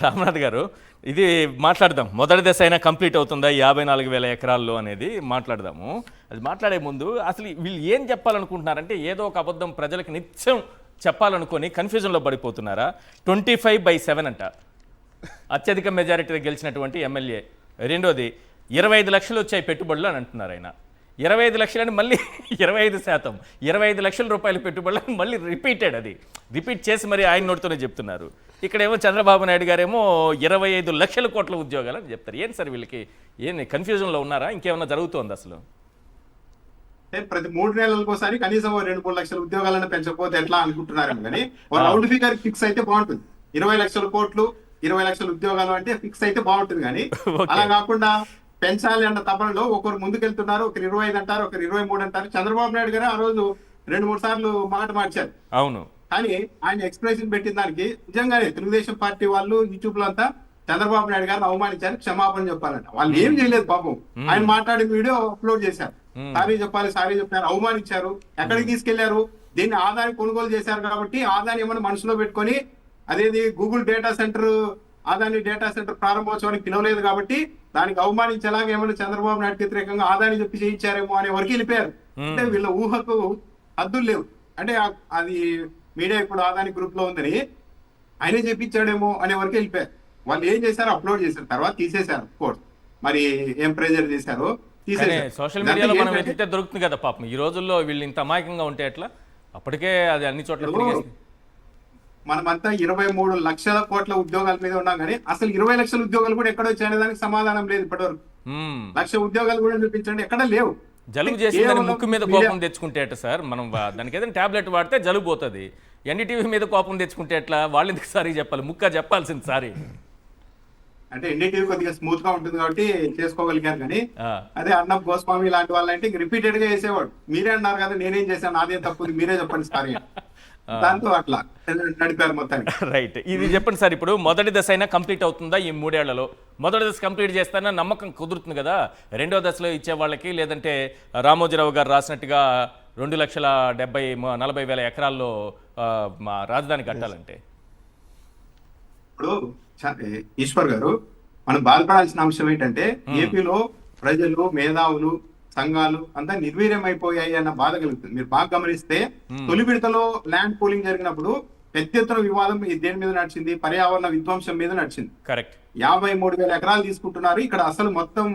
రామనాథ్ గారు, ఇది మాట్లాడదాం. మొదటి దశ అయినా కంప్లీట్ అవుతుందా 54,000 ఎకరాల్లో అనేది మాట్లాడదాము. అది మాట్లాడే ముందు అసలు వీళ్ళు ఏం చెప్పాలనుకుంటున్నారంటే, ఏదో ఒక అబద్ధం ప్రజలకు నిత్యం చెప్పాలనుకొని కన్ఫ్యూజన్లో పడిపోతున్నారా? 25/7 అంట అత్యధిక మెజారిటీతో గెలిచినటువంటి ఎమ్మెల్యే. రెండోది 25 లక్షలు వచ్చాయి పెట్టుబడులు అని అంటున్నారు ఆయన. 25 లక్షలని మళ్ళీ 25%, 25 లక్షల రూపాయల పెట్టుబడులను మళ్ళీ రిపీట్ చేసి మరి ఆయన నోటితోనే చెప్తున్నారు. ఇక్కడేమో చంద్రబాబు నాయుడు గారేమో 25 లక్షల కోట్ల ఉద్యోగాలు అని చెప్తారు. ఏంటి సార్ వీళ్ళకి కన్ఫ్యూజన్లో ఉన్నారా? ఇంకేమన్నా జరుగుతోంది అసలు? ప్రతి 3 నెలలకోసారి కనీసం 2-3 లక్షల ఉద్యోగాలను పెంచకపోతే ఎట్లా అనుకుంటున్నారు కానీ రౌండ్ ఫిగర్ ఫిక్స్ అయితే బాగుంటుంది. 20 లక్షల కోట్లు 20 లక్షల ఉద్యోగాలు అంటే ఫిక్స్ అయితే బాగుంటుంది. కానీ అలా కాకుండా పెంచాలి అన్న తపనలో ఒకరు ముందుకెళ్తున్నారు, ఒకరు 25 అంటారు, ఒకరు 23 అంటారు. చంద్రబాబు నాయుడు గారు ఆ రోజు 2-3 సార్లు మాట మార్చారు. అవును. కానీ ఆయన ఎక్స్ప్రెషన్ పెట్టిన దానికి నిజంగానే తెలుగుదేశం పార్టీ వాళ్ళు యూట్యూబ్ లో అంతా చంద్రబాబు నాయుడు గారిని అవమానించారు, క్షమాపణ చెప్పాలంట. వాళ్ళు ఏం చేయలేదు పాపం. ఆయన మాట్లాడిన వీడియో అప్లోడ్ చేశారు. సారీ చెప్పారు, అవమానించారు. ఎక్కడికి తీసుకెళ్లారు? దీన్ని ఆదాని కొనుగోలు చేశారు కాబట్టి ఆదాని ఏమన్నా మనసులో పెట్టుకొని అదేది Google data centre, Adani data centre ప్రారంభోత్సవానికి పిలవలేదు కాబట్టి దానికి అవమానించేలాగా ఏమైనా చంద్రబాబు నాయుడు వ్యతిరేకంగా ఆదాని చెప్పి చేయించారేమో అనే వరకు వెళ్ళిపోయారు. అంటే వీళ్ళ ఊహకు హద్దులు లేవు. అంటే అది మీడియా ఇప్పుడు ఆదాని గ్రూప్ లో ఉందని ఆయనే చెప్పించాడేమో అనే వరకు వెళ్ళిపోయారు. వాళ్ళు ఏం చేశారు? అప్లోడ్ చేశారు, తర్వాత తీసేశారు. కోర్స్ మరి ఏం ప్రెజర్ చేశారో సోషల్ మీడియాలో మనం వెతికితే దొరుకుతుంది కదా పాపం. ఈ రోజుల్లో వీళ్ళు ఇంత అమాయకంగా ఉంటే ఎట్లా? అప్పటికే అది అన్ని చోట్ల మనమంతా 23 లక్షల కోట్ల ఉద్యోగాల మీద ఉన్నాం కానీ అసలు 20 లక్షల ఉద్యోగాలు కూడా ఎక్కడ వచ్చాయనే దానికి సమాధానం లేదు ఇప్పటివరకు. 1,00,000 ఉద్యోగాలు కూడా చూపించండి, ఎక్కడ లేవు. జలుబు చేసిందని ముక్కు మీద కోపం తెచ్చుకుంటే ఎట్లా సార్? మనం దానికి ఏదైనా టాబ్లెట్ వాడితే జలుబు పోతుంది. ఎన్డీటీవీ మీద కోపం తెచ్చుకుంటే ఎట్లా? వాళ్ళు ఎందుకు సారీ చెప్పాలి? ముక్క చెప్పాల్సింది సారీ. అంటే ఎన్డీటీవీ కొద్దిగా స్మూత్ గా ఉంటుంది కాబట్టి చేసుకోగలిగారు. కానీ అదే అర్ణబ్ గోస్వామి లాంటి వాళ్ళంటే రిపీటెడ్ గా చేసేవాడు. మీరే అన్నారు కదా నేనేం చేశాను, నాదేం తప్పు, మీరే చెప్పండి సారీ. దాంతో అట్లా నడిపారు మొత్తానికి. రైట్. ఇది చెప్పండి సార్, ఇప్పుడు మొదటి దశ అయినా కంప్లీట్ అవుతుందా ఈ 3 ఏళ్లలో? మొదటి దశ కంప్లీట్ చేస్తానో నమ్మకం కుదురుతుంది కదా. రెండో దశలో ఇచ్చే వాళ్ళకి, లేదంటే రామోజీరావు గారు రాసినట్టుగా 2,70,40,000 ఎకరాల్లో రాజధాని కట్టాలంటే? ఇప్పుడు ఈశ్వర్ గారు, మనం బాధపడాల్సిన అంశం ఏంటంటే ఏపీలో ప్రజలు, మేధావులు, సంఘాలు అంతా నిర్వీర్యమైపోయాయి అన్న బాధ కలుగుతుంది. మీరు బాగా గమనిస్తే తొలి విడతలో ల్యాండ్ పూలింగ్ జరిగినప్పుడు పెద్ద ఎత్తున వివాదం దేని మీద నడిచింది? పర్యావరణ విధ్వంసం మీద నడిచింది. కరెక్ట్. 53,000 ఎకరాలు తీసుకుంటున్నారు. ఇక్కడ అసలు మొత్తం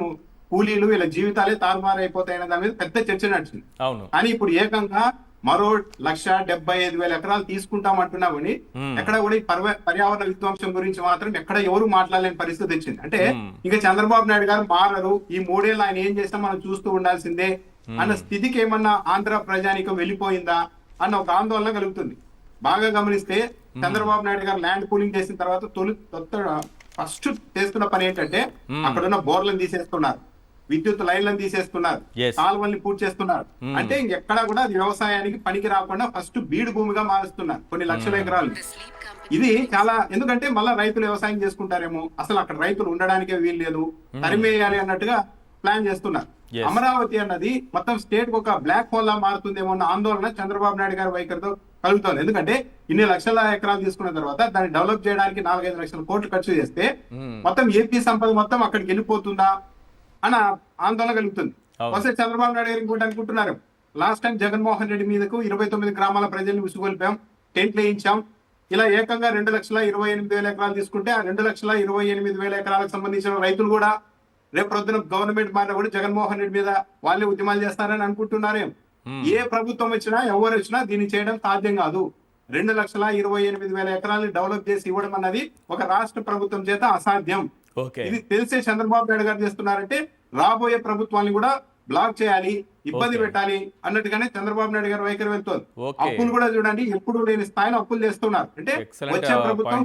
కూలీలు వీళ్ళ జీవితాలే తారుమారైపోతాయన్న దాని మీద పెద్ద చర్చ నడిచింది. అవును. కానీ ఇప్పుడు ఏకంగా మరో 1,75,000 ఎకరాలు తీసుకుంటామంటున్నామని ఎక్కడ కూడా ఈ పర్యావరణ విధ్వంసం గురించి మాత్రం ఎక్కడ ఎవరు మాట్లాడలేని పరిస్థితి వచ్చింది. అంటే ఇక చంద్రబాబు నాయుడు గారు మారరు, ఈ 3 ఏళ్ళు ఆయన ఏం చేసినా మనం చూస్తూ ఉండాల్సిందే అన్న స్థితికి ఏమన్నా ఆంధ్ర ప్రజానికం వెళ్ళిపోయిందా అన్న ఒక ఆందోళన కలుగుతుంది. బాగా గమనిస్తే చంద్రబాబు నాయుడు గారు ల్యాండ్ పూలింగ్ చేసిన తర్వాత ఫస్ట్ చేస్తున్న పని ఏంటంటే అక్కడున్న బోర్లను తీసేస్తున్నారు, విద్యుత్ లైన్లను తీసేస్తున్నారు, కాలువల్ని పూర్తి చేస్తున్నారు. అంటే ఎక్కడా కూడా అది వ్యవసాయానికి పనికి రాకుండా ఫస్ట్ బీడు భూమిగా మారుస్తున్నారు కొన్ని లక్షల ఎకరాలు. ఇది చాలా, ఎందుకంటే మళ్ళా రైతులు వ్యవసాయం చేసుకుంటారేమో, అసలు అక్కడ రైతులు ఉండడానికే వీలు లేదు, తరిమేయాలి అన్నట్టుగా ప్లాన్ చేస్తున్నారు. అమరావతి అన్నది మొత్తం స్టేట్ ఒక బ్లాక్ హోల్ లా మారుతుందేమో అన్న ఆందోళన చంద్రబాబు నాయుడు గారి వైఖరితో కలుగుతోంది. ఎందుకంటే ఇన్ని లక్షల ఎకరాలు తీసుకున్న తర్వాత దాన్ని డెవలప్ చేయడానికి 4-5 లక్షల కోట్లు ఖర్చు చేస్తే మొత్తం ఏపీ సంపద మొత్తం అక్కడికి వెళ్ళిపోతుందా అన్న ఆందోళన కలుగుతుంది. వస్తే చంద్రబాబు నాయుడు గారు ఇంకోటి అనుకుంటున్నారు, లాస్ట్ టైం జగన్మోహన్ రెడ్డి మీదకు 29 గ్రామాల ప్రజల్ని విసుగొల్పాం, టెంట్లు వేయించాం, ఇలా ఏకంగా 2,28,000 ఎకరాలు తీసుకుంటే ఆ 2,28,000 ఎకరాలకు సంబంధించిన రైతులు కూడా రేపు ప్రొద్దున గవర్నమెంట్ మాట కూడా జగన్మోహన్ రెడ్డి మీద వాళ్ళే ఉద్యమాలు చేస్తారని అనుకుంటున్నారేం. ఏ ప్రభుత్వం వచ్చినా ఎవరు వచ్చినా దీన్ని చేయడం సాధ్యం కాదు. 2,28,000 ఎకరాలను డెవలప్ చేసి ఇవ్వడం అన్నది ఒక రాష్ట్ర ప్రభుత్వం చేత అసాధ్యం. ఇది తెలిసే చంద్రబాబు నాయుడు గారు చేస్తున్నారంటే రాబోయే ప్రభుత్వాన్ని కూడా బ్లాక్ చేయాలి, ఇబ్బంది పెట్టాలి అన్నట్టుగానే చంద్రబాబు నాయుడు గారు వైఖరి వెళ్తుంది. అప్పులు కూడా చూడండి, ఎప్పుడు లేని స్థాయిలో అప్పులు చేస్తున్నారు. అంటే వచ్చే ప్రభుత్వం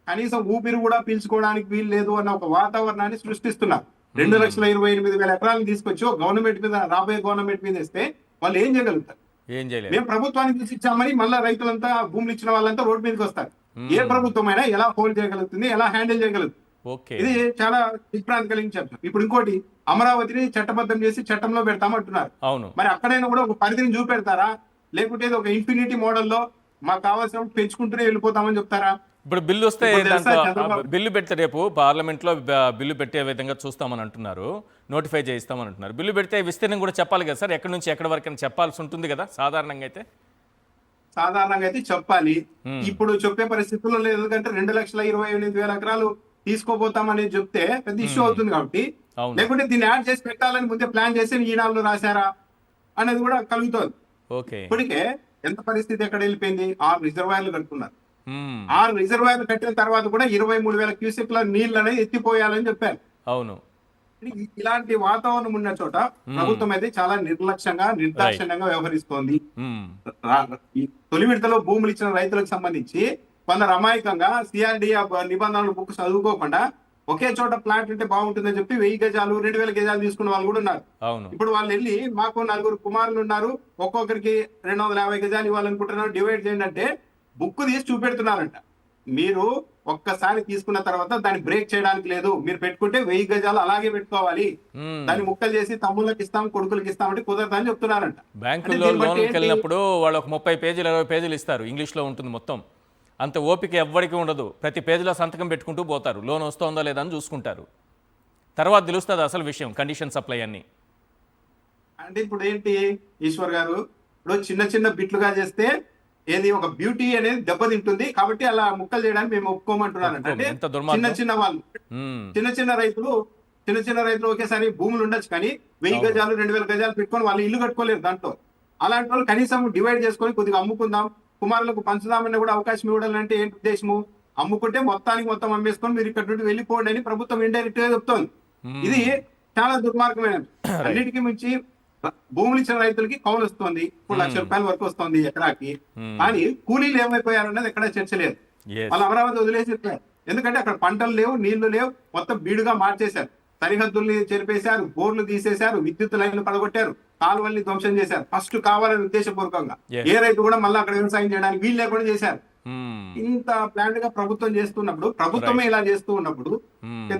కనీసం ఊపిరి కూడా పీల్చుకోవడానికి వీలు లేదు అన్న ఒక వాతావరణాన్ని సృష్టిస్తున్నారు. 2,28,000 ఎకరాలను తీసుకొచ్చి గవర్నమెంట్ మీద, రాబోయే గవర్నమెంట్ మీద ఇస్తే వాళ్ళు ఏం చేయగలుగుతారు? మేము ప్రభుత్వానికి తీసి ఇచ్చామని మళ్ళీ రైతులంతా, భూములు ఇచ్చిన వాళ్ళంతా రోడ్డు మీదకి వస్తారు. ఏ ప్రభుత్వం అయినా ఎలా హోల్డ్ చేయగలుగుతుంది, ఎలా హ్యాండిల్ చేయగలుగుతుంది? ఇది చాలా విభ్రాంతి కలిగించారు. ఇప్పుడు ఇంకోటి, అమరావతిని చట్టబద్ధం చేసి చట్టంలో పెడతామంటున్నారు. మరి అక్కడైనా కూడా ఒక పరిధిని చూపెడతారా? లేకుంటే ఒక ఇన్ఫినిటీ మోడల్లో మాకు కావాల్సిన పెంచుకుంటూనే వెళ్ళిపోతామని చెప్తారా? ఇప్పుడు బిల్లు వస్తే ఇప్పుడు తెలుసా దాంట్లో చంద్రబాబు- బిల్లు పెడితే రేపు పార్లమెంట్లో బిల్లు పెట్టే విధంగా చూస్తామని అంటున్నారు, నోటిఫై చేయిస్తామని అంటున్నారు. బిల్లు పెడితే విస్తీర్ణం కూడా చెప్పాలి కదా సార్, ఎక్కడి నుంచి ఎక్కడి వరకు అని చెప్పాల్సి ఉంటుంది కదా సాధారణంగా అయితే. సాధారణంగా అయితే చెప్పాలి. ఇప్పుడు చెప్పే పరిస్థితుల్లో లేదు, ఎందుకంటే 2,28,000 ఎకరాలు తీసుకోబోతామని చెప్తే పెద్ద ఇష్యూ అవుతుంది కాబట్టి. అవును. లేకుంటే దీన్ని యాడ్ చేసి పెట్టాలని ముందే ప్లాన్ చేసి ఈనాళ్ళు రాశారా అనేది కూడా కలుగుతుంది. ఓకే. ఇప్పటికే ఎంత పరిస్థితి ఎక్కడ వెళ్ళిపోయింది, 6 రిజర్వాయర్లు కట్టుకున్నారు. మ్మ్. 6 రిజర్వాయర్లు కట్టిన తర్వాత కూడా 23,000 క్యూసెక్ల నీళ్ళు అనేది ఎత్తిపోయాలని చెప్పారు. అవును. ఇలాంటి వాతావరణం ఉన్న చోట ప్రభుత్వం అయితే చాలా నిర్లక్ష్యంగా నిర్దాక్షిణ్యంగా వ్యవహరిస్తోంది. మ్మ్. ఈ తొలి విడతలో భూములు ఇచ్చిన రైతులకు సంబంధించి కొందరు అమాయకంగా సిఆర్డి నిబంధనలు బుక్ చదువుకోకుండా ఒకే చోట ప్లాట్ ఉంటే బాగుంటుందని చెప్పి 1000 గజాలు 2000 గజాలు తీసుకున్న వాళ్ళు కూడా ఉన్నారు. అవును. ఇప్పుడు వాళ్ళు వెళ్ళి మాకు 4 కుమారులు ఉన్నారు, ఒక్కొక్కరికి 250 గజాలు ఇవ్వాలనుకుంటున్నారు, డివైడ్ చేయండి అంటే బుక్ తీసి చూపెడుతున్నారంట. మీరు ఒక్కసారి తీసుకున్న తర్వాత దాన్ని బ్రేక్ చేయడానికి లేదు, మీరు పెట్టుకుంటే 1000 గజాలు అలాగే పెట్టుకోవాలి, దాన్ని ముక్కలు చేసి తమ్ముళ్ళకి ఇస్తాం కొడుకులకి ఇస్తామంటే కుదరదని చెప్తున్నారంట. బ్యాంకుల్లో లోన్కి వెళ్ళినప్పుడు వాళ్ళు ఒక 30 పేజీలు 20 పేజీలు ఇస్తారు, ఇంగ్లీష్లో ఉంటుంది మొత్తం. అంత ఓపిక ఎవ్వరికి ఉండదు, ప్రతి పేజీలో సంతకం పెట్టుకుంటూ పోతారు, లోన్ వస్తుందో లేదా అని చూసుకుంటారు. తర్వాత తెలుస్తుంది అసలు విషయం, కండిషన్ సప్లై అన్ని. అంటే ఇప్పుడు ఏంటి ఈశ్వర్ గారు, ఇప్పుడు చిన్న చిన్న బిట్లుగా చేస్తే ఏది ఒక బ్యూటీ అనేది దెబ్బతింటుంది కాబట్టి అలా ముక్కలు చేయడానికి మేము ఒప్పుకోమంటున్నారంట. అంటే ఎంత దుర్మార్గం. చిన్న వాళ్ళు చిన్న రైతులు ఒకేసారి భూములు ఉండొచ్చు, కానీ 1000 గజాలు 2000 గజాలు పెట్టుకొని వాళ్ళు ఇల్లు కట్టుకోలేరు. దాంట్లో అలాంటి వాళ్ళు కనీసం డివైడ్ చేసుకొని కొద్దిగా అమ్ముకుందాం, కుమారులకు పంచుదామని కూడా అవకాశం ఇవ్వాలంటే ఏంటి ఉద్దేశము? అమ్ముకుంటే మొత్తం అమ్మేసుకొని మీరు ఇక్కడ నుండి వెళ్ళిపోండి అని ప్రభుత్వం ఇండైరెక్ట్ గా చెప్తోంది. ఇది చాలా దుర్మార్గమైన. అన్నిటికీ మించి భూములు ఇచ్చిన రైతులకి కౌలు వస్తుంది, 2 లక్షల రూపాయల వరకు వస్తుంది ఎకరాకి, కానీ కూలీలు ఏమైపోయారన్నది ఎక్కడ చర్చ లేదు. వాళ్ళు అమరావతి వదిలేసి చెప్పారు, ఎందుకంటే అక్కడ పంటలు లేవు, నీళ్లు లేవు, మొత్తం బీడుగా మార్చేశారు, సరిహద్దుల్ని చెరిపేశారు, బోర్లు తీసేశారు, విద్యుత్ లైన్లు పడగొట్టారు, కాలువల్ని ధ్వంసం చేశారు. ఫస్ట్ కావాలని ఉద్దేశపూర్వకంగా ఏ రైతు కూడా మళ్ళీ అక్కడ వ్యవసాయం చేయడానికి వీలు లేకుండా చేశారు. ఇంత ప్లాన్ గా ప్రభుత్వం చేస్తున్నప్పుడు, ప్రభుత్వమే ఇలా చేస్తూ ఉన్నప్పుడు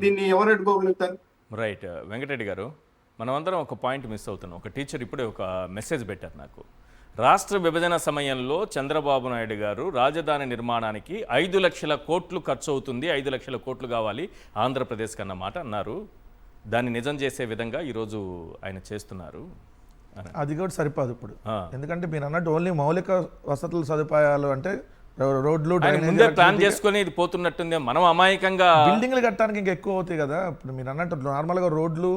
దీన్ని ఎవరు అడ్డుకోగలుగుతారు? రైట్. వెంకటరెడ్డి గారు, మనమందరం ఒక పాయింట్ మిస్ అవుతున్నాం. ఒక టీచర్ ఇప్పుడే ఒక మెసేజ్ పెట్టారు నాకు. రాష్ట్ర విభజన సమయంలో చంద్రబాబు నాయుడు గారు రాజధాని నిర్మాణానికి 5 లక్షల కోట్లు ఖర్చు అవుతుంది, 5 లక్షల కోట్లు కావాలి ఆంధ్రప్రదేశ్కి అన్న మాట అన్నారు. దాన్ని నిజం చేసే విధంగా ఈరోజు ఆయన చేస్తున్నారు. అది కూడా సరిపోదు ఇప్పుడు, ఎందుకంటే మీరు అన్నట్టు ఓన్లీ మౌలిక వసతుల సదుపాయాలు అంటే రోడ్లు ముందే ప్లాన్ చేసుకొని ఇది పోతున్నట్టుంది. మనం అమాయకంగా బిల్డింగ్లు కట్టడానికి ఇంకా ఎక్కువ అవుతాయి కదా. ఇప్పుడు మీరు అన్నట్టు నార్మల్గా రోడ్లు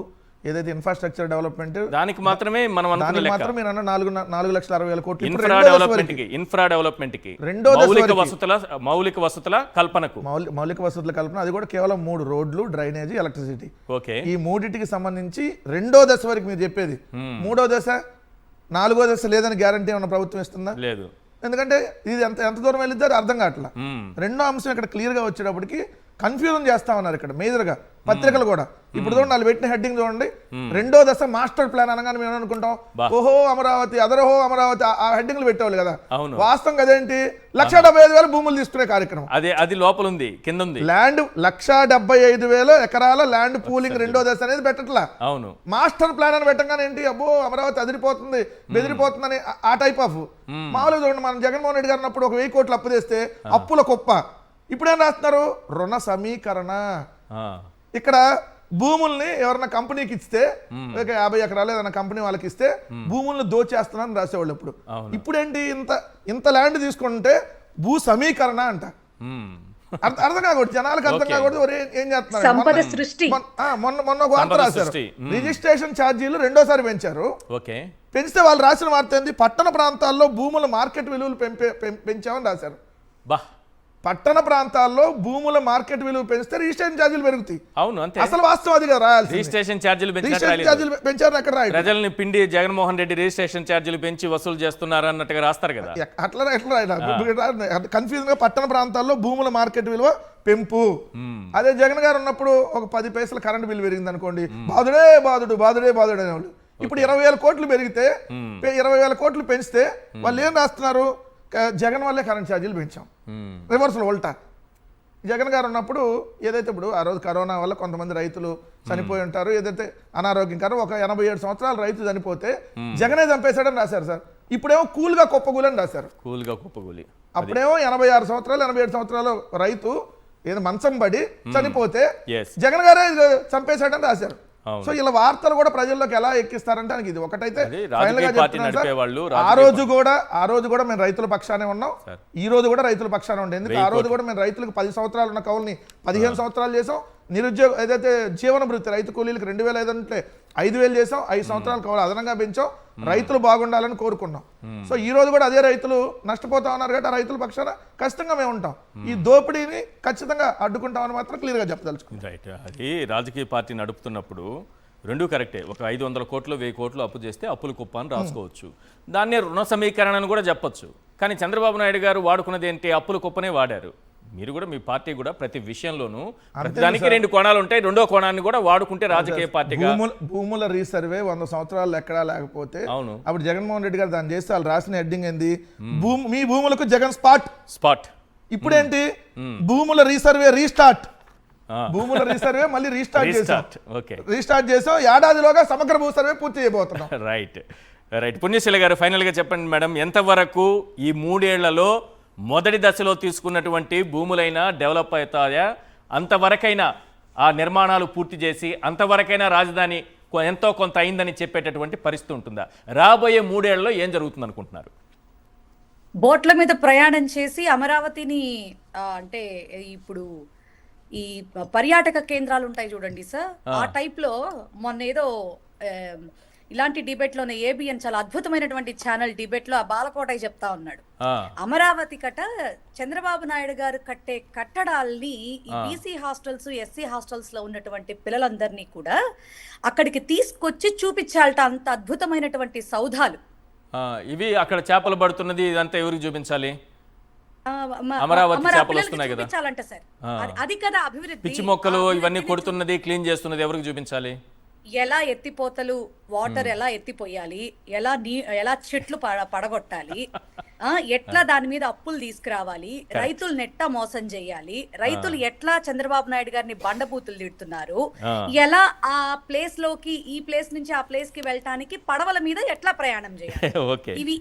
ఏదైతే ఇన్ఫ్రాస్ట్రక్చర్ డెవలప్మెంట్ దానికి మాత్రమే మనం అనుకున్న మాత్రం మీరు అన్న 4,60,000 కోట్లు ఇన్ఫ్రా డెవలప్మెంట్ కి రెండో మౌలిక వసతుల కల్పనకు మౌలిక వసతుల కల్పన, అది కూడా కేవలం 3 రోడ్లు, డ్రైనేజీ, ఎలక్ట్రిసిటీ. ఓకే, ఈ 3టికి సంబంధించి రెండో దశ వరకు మీరు చెప్పేది. 3వ దశ 4వ దశ లేదని గ్యారంటీ ఏమన్నా ప్రభుత్వం ఇస్తుందా? లేదు. ఎందుకంటే ఇది ఎంత దూరం వెళ్ళిద్దో అర్థం కావట్లా. రెండో అంశం ఇక్కడ క్లియర్ గా వచ్చేటప్పటికి కన్ఫ్యూజన్ చేస్తా ఉన్నారు ఇక్కడ మేజర్ గా పత్రికలు కూడా. ఇప్పుడు చూడండి వాళ్ళు పెట్టిన హెడ్డింగ్ చూడండి, రెండో దశ మాస్టర్ ప్లాన్ అనగానే మేము అనుకుంటాం ఓహో అమరావతి, అదరహో అమరావతి, ఆ హెడ్డింగ్లు పెట్టేవాళ్ళు కదా. వాస్తవం అదేంటి, 1,75,000 భూములు తీసుకునే కార్యక్రమం. అది లోపల ఉంది, కింద ఉంది. ల్యాండ్ 1,75,000 ఎకరాల ల్యాండ్ పూలింగ్ రెండో దశ అనేది పెట్టట్లా. అవును, మాస్టర్ ప్లాన్ అని పెట్టగానే ఏంటి, అబ్బో అమరావతి అదిరిపోతుంది బెదిరిపోతుందని ఆ టైప్ ఆఫ్. మామూలుగా చూడండి, మనం జగన్మోహన్ రెడ్డి గారు అన్నప్పుడు ఒక 1000 కోట్లు అప్పు తెస్తే అప్పుల కుప్ప. ఇప్పుడేం రాస్తున్నారు, రుణ సమీకరణ. ఇక్కడ భూముల్ని ఎవరన్నా కంపెనీకి ఇస్తే 50 ఎకరాలు ఏదైనా కంపెనీ వాళ్ళకి ఇస్తే భూములను దోచేస్తున్నారని రాసేవాళ్ళు. ఇప్పుడు ఏంటి, ఇంత ల్యాండ్ తీసుకుంటే భూ సమీకరణ అంట. అర్థం కాకూడదు, జనాలకు అర్థం కాకూడదు. ఏం చేస్తున్నారు, మొన్న ఒక వార్త రాశారు, రిజిస్ట్రేషన్ ఛార్జీలు రెండోసారి పెంచారు. పెంచితే వాళ్ళు రాసిన వార్త ఏంది, పట్టణ ప్రాంతాల్లో భూముల మార్కెట్ విలువలు పెంచామని రాశారు. పట్టణ ప్రాంతాల్లో భూముల మార్కెట్ విలువ పెంచితే రిజిస్ట్రేషన్ ఛార్జీలు పెరుగుతాయి. అవును, అంతే. అసలు వాస్తవం అది కదా రాయాలి. రిజిస్ట్రేషన్ ఛార్జీలు పెంచారు ఎక్కడ రాయాలి? ప్రజల్ని పిండి జగన్మోహన్ రెడ్డి రిజిస్ట్రేషన్ ఛార్జీలు పెంచి వసూలు చేస్తున్నారు అన్నట్టుగా రాస్తారు కదా. అట్లా రాయాలి. కన్ఫ్యూజన్ గా పట్టణ ప్రాంతాల్లో భూముల మార్కెట్ విలువ పెంపు. అదే జగన్ గారు ఉన్నప్పుడు ఒక 10 పైసలు కరెంట్ బిల్లు పెరిగింది అనుకోండి, బాధుడు అనేవాళ్ళు. ఇప్పుడు 20,000 కోట్లు పెరిగితే 20,000 కోట్లు పెంచితే వాళ్ళు ఏం రాస్తున్నారు, జగన్ వల్లే కరెంట్ ఛార్జీలు పెంచాం, రివర్సల్ ఉల్టా. జగన్ గారు ఉన్నప్పుడు ఏదైతే ఇప్పుడు ఆ రోజు కరోనా వల్ల కొంతమంది రైతులు చనిపోయి ఉంటారు, ఏదైతే అనారోగ్యం కారణం ఒక 87 సంవత్సరాల రైతు చనిపోతే జగనే చంపేశాడని రాశారు సార్. ఇప్పుడేమో కూల్గా కుప్పగూలని రాశారు. కూల్గా కుప్పగూలి. అప్పుడేమో 86 సంవత్సరాలు 87 సంవత్సరాల రైతు ఏదో మంచం పడి చనిపోతే Yes. జగన్ గారే చంపేశాడని రాశారు. అవును. సో ఇలా వార్తలు కూడా ప్రజల్లోకి ఎలా ఎక్కిస్తారంటే నాకు ఇది ఒకటైతే అది final గా రాజకీయ పార్టీ చెప్తున్నాను సార్. నడిపేవాళ్ళు, ఆ రోజు కూడా మేము రైతుల పక్షానే ఉన్నాం, ఈ రోజు కూడా రైతుల పక్షానే ఉండే. ఎందుకంటే ఆ రోజు కూడా మేము రైతులకు 10 సంవత్సరాలు ఉన్న కౌలుని 15 సంవత్సరాలు చేసాం. నిరుద్యోగ ఏదైతే జీవన భృతి రైతు కూలీలకు 2,500 అంటే 5,000 చేసాం. 5 సంవత్సరాల కౌలు అదనంగా పెంచాం. రైతులు బాగుండాలని కోరుకున్నాం. సో ఈ రోజు కూడా అదే రైతులు నష్టపోతా ఉన్నారు కాబట్టి ఆ రైతుల పక్షాన ఖచ్చితంగా మేము ఉంటాం. ఈ దోపిడీని ఖచ్చితంగా అడ్డుకుంటామని మాత్రం క్లియర్ గా చెప్పదలుచుకుంటాం. రైట్. అది రాజకీయ పార్టీ నడుపుతున్నప్పుడు రెండు కరెక్టే. ఒక 500 కోట్లు 1000 కోట్లు అప్పు చేస్తే అప్పుల కుప్ప అని రాసుకోవచ్చు, దాన్నే రుణ సమీకరణ అని కూడా చెప్పొచ్చు. కానీ చంద్రబాబు నాయుడు గారు వాడుకున్నది ఏంటి? అప్పుల కుప్పనే వాడారు. మీరు కూడా మీ పార్టీ కూడా ప్రతి విషయంలోనూ ప్రతిదానికి 2 కోణాలు ఉంటాయి. రెండో కోణాన్ని కూడా వాడుకుంటే రాజకీయ పార్టీగా భూముల రీసర్వే 100 సంవత్సరాలు ఎక్కడా లేకపోతే అవును. అప్పుడు జగన్మోహన్ రెడ్డి గారు దాన్ని చేస్తే వాళ్ళు రాసిన హెడ్డింగ్ ఏంది? మీ భూములకు జగన్ స్పాట్. ఇప్పుడేంటి? భూముల రీసర్వే రీస్టార్ట్. భూముల రీసర్వే మళ్ళీ రీస్టార్ట్ చేసాం. ఏడాదిలోగా సమగ్ర భూ సర్వే పూర్తి చేయబోతున్నాం. రైట్. పుణ్యశీల గారు, ఫైనల్గా చెప్పండి మేడం, ఎంతవరకు ఈ 3 ఏళ్లలో మొదటి దశలో తీసుకున్నటువంటి భూములైనా డెవలప్ అవుతాయా? అంతవరకైనా ఆ నిర్మాణాలు పూర్తి చేసి అంతవరకైనా రాజధాని ఎంతో కొంత అయిందని చెప్పేటటువంటి పరిస్థితి ఉంటుందా? రాబోయే 3 ఏళ్లలో ఏం జరుగుతుంది అనుకుంటున్నారు? బోట్ల మీద ప్రయాణం చేసి అమరావతిని అంటే ఇప్పుడు ఈ పర్యాటక కేంద్రాలు ఉంటాయి చూడండి సార్, ఆ టైప్ లో మొన్న ఏదో ఇలాంటి డిబేట్ లోనే ఏబిఎన్ చాలా అద్భుతమైనటువంటి ఛానల్ డిబేట్ లో ఆ బాలకోటయ్య చెప్తా ఉన్నాడు, అమరావతి కట చంద్రబాబు నాయుడు గారు కట్టే కట్టడాల్ని ఈ బీసీ హాస్టల్స్ ఎస్సీ హాస్టల్స్ లో ఉన్నటువంటి పిల్లలందరినీ కూడా అక్కడికి తీసుకొచ్చి చూపించాలట. అంత అద్భుతమైనటువంటి సౌధాలు ఇవి. అక్కడ చేపలు పడుతున్నది ఇదంతా ఎవరికి చూపించాలి? అమరావతి చేపలు వస్తున్నాయి కదా, అది కదా అభివృద్ధి. పిచ్చి మొక్కలు ఇవన్నీ కొడుతున్నది, క్లీన్ చేస్తున్నది ఎవరికి చూపించాలి? ఎలా ఎత్తిపోతలు వాటర్ ఎలా ఎత్తిపోయాలి, ఎలా చెట్లు పడగొట్టాలి, ఎట్లా దాని మీద అప్పులు తీసుకురావాలి, రైతులు ఎట్లా మోసం చేయాలి, రైతులు ఎట్లా చంద్రబాబు నాయుడు గారిని బండబూతులు తిడుతున్నారు, ఎలా ఆ ప్లేస్ లోకి ఈ ప్లేస్ నుంచి ఆ ప్లేస్ కి వెళ్ళటానికి పడవల మీద ఎట్లా ప్రయాణం చేయాలి,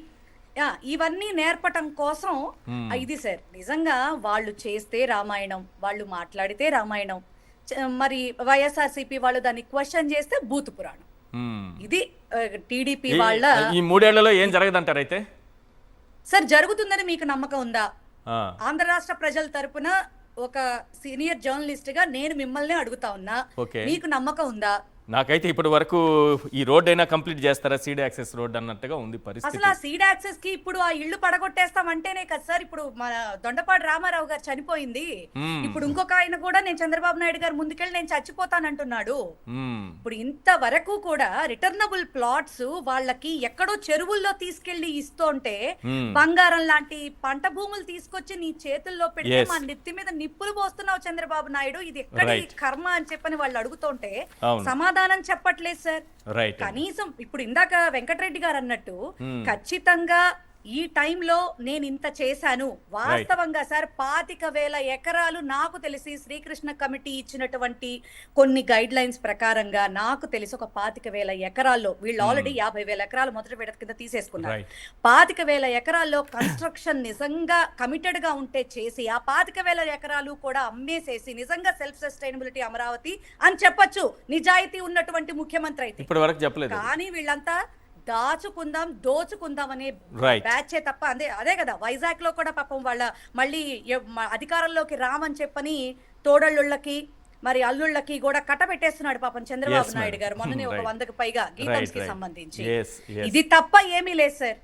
ఇవన్నీ నేర్పటం కోసం ఇది సార్. నిజంగా వాళ్ళు చేస్తే రామాయణం, వాళ్ళు మాట్లాడితే రామాయణం, మరి వైఎస్ఆర్సీపీ వాళ్ళు దాన్ని క్వశ్చన్ చేస్తే బూతు పురాణం. ఇది టీడీపీ వాళ్ళ ఈ 3 ఏళ్లలో ఏం జరగదంటారు అయితే? సార్ జరుగుతుందని మీకు నమ్మకం ఉందా? ఆంధ్ర రాష్ట్ర ప్రజల తరపున ఒక సీనియర్ జర్నలిస్ట్ గా నేను మిమ్మల్ని అడుగుతా ఉన్నా, మీకు నమ్మకం ఉందా? నాకైతే ఇప్పటి వరకు ఈ రోడ్ అయినా కంప్లీట్ చేస్తారా, సీడ్ యాక్సెస్ రోడ్ అన్నట్టుగా ఉంది పరిస్థితి. అసలు ఆ సీడ్ యాక్సెస్ కి ఇప్పుడు ఆ ఇల్లు పడగొట్టేస్తామంటేనే కదా సార్ ఇప్పుడు మన దొండపాటి రామారావు గారు చనిపోయింది. ఇప్పుడు ఇంకొక ఆయన కూడా నేను చంద్రబాబు నాయుడు గారు ముందుకెళ్ళి నేను చచ్చిపోతానంటున్నాడు. ఇప్పుడు ఇంతవరకు కూడా రిటర్నబుల్ ప్లాట్స్ వాళ్ళకి ఎక్కడో చెరువుల్లో తీసుకెళ్లి ఇస్తుంటే బంగారం లాంటి పంట భూములు తీసుకొచ్చి నీ చేతుల్లో పెడితే మా నెత్తి మీద నిప్పులు పోస్తున్నావు చంద్రబాబు నాయుడు, ఇది ఎక్కడి కర్మ అని చెప్పని వాళ్ళు అడుగుతుంటే సమాధానం చెప్పట్లేదు సార్. కనీసం ఇప్పుడు ఇందాక వెంకటరెడ్డి గారు అన్నట్టు ఖచ్చితంగా ఈ టైంలో నేను ఇంత చేశాను. వాస్తవంగా సార్ 25,000 ఎకరాలు నాకు తెలిసి శ్రీకృష్ణ కమిటీ ఇచ్చినటువంటి కొన్ని గైడ్ లైన్స్ ప్రకారంగా నాకు తెలిసి ఒక 25,000 ఎకరాల్లో వీళ్ళు ఆల్రెడీ 50,000 ఎకరాలు మొదటి విడత కింద తీసేసుకున్నారు. 25,000 ఎకరాల్లో కన్స్ట్రక్షన్ నిజంగా కమిటెడ్ గా ఉంటే చేసి ఆ 25,000 ఎకరాలు కూడా అమ్మేసేసి నిజంగా సెల్ఫ్ సస్టైనబిలిటీ అమరావతి అని చెప్పొచ్చు నిజాయితీ ఉన్నటువంటి ముఖ్యమంత్రి అయితే. కానీ వీళ్ళంతా దాచుకుందాం దోచుకుందాం అనే బ్యాచే తప్ప అదే కదా వైజాగ్ లో కూడా పాపం వాళ్ళ మళ్ళీ అధికారంలోకి రామని చెప్పని తోడళ్ళకి మరి అల్లుళ్ళకి కూడా కట్టబెట్టేస్తున్నాడు పాపం చంద్రబాబు నాయుడు గారు. మొన్ననే ఒక 100కి పైగా గీతమ్స్ కి సంబంధించి. ఇది తప్ప ఏమీ లేదు సార్.